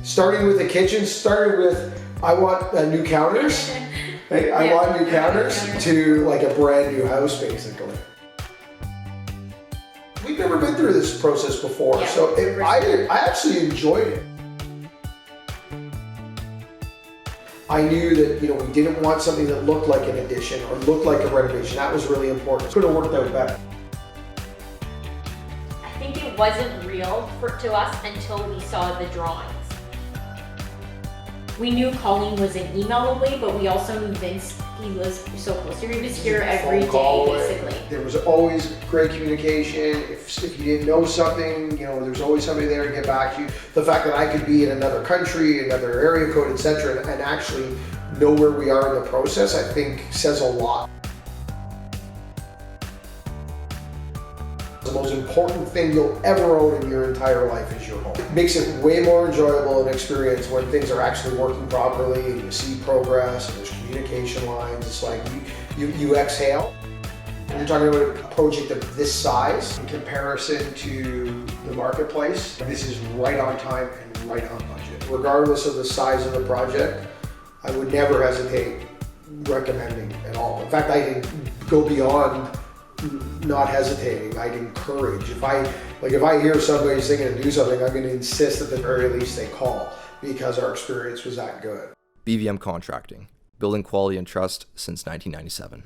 Starting with the kitchen, started with, I want new counters. Right? I want new counters to like a brand new house, basically. We've never been through this process before, so I actually enjoyed it. I knew that we didn't want something that looked like an addition or looked like a renovation. That was really important. It could have worked out better. I think it wasn't real to us until we saw the drawings. We knew Colleen was an email away, but we also knew Vince, he was so close. He was here every day, basically. There was always great communication. If you didn't know something, there's always somebody there to get back to you. The fact that I could be in another country, another area code, etc., and actually know where we are in the process, I think says a lot. The most important thing you'll ever own in your entire life is your home. It makes it way more enjoyable an experience when things are actually working properly and you see progress and there's communication lines. It's like you exhale. When you're talking about a project of this size in comparison to the marketplace, this is right on time and right on budget. Regardless of the size of the project, I would never hesitate recommending at all. In fact, I didn't go beyond not hesitating. I'd encourage. If I hear somebody's thinking to do something, I'm going to insist at the very least they call, because our experience was that good. BVM Contracting, building quality and trust since 1997.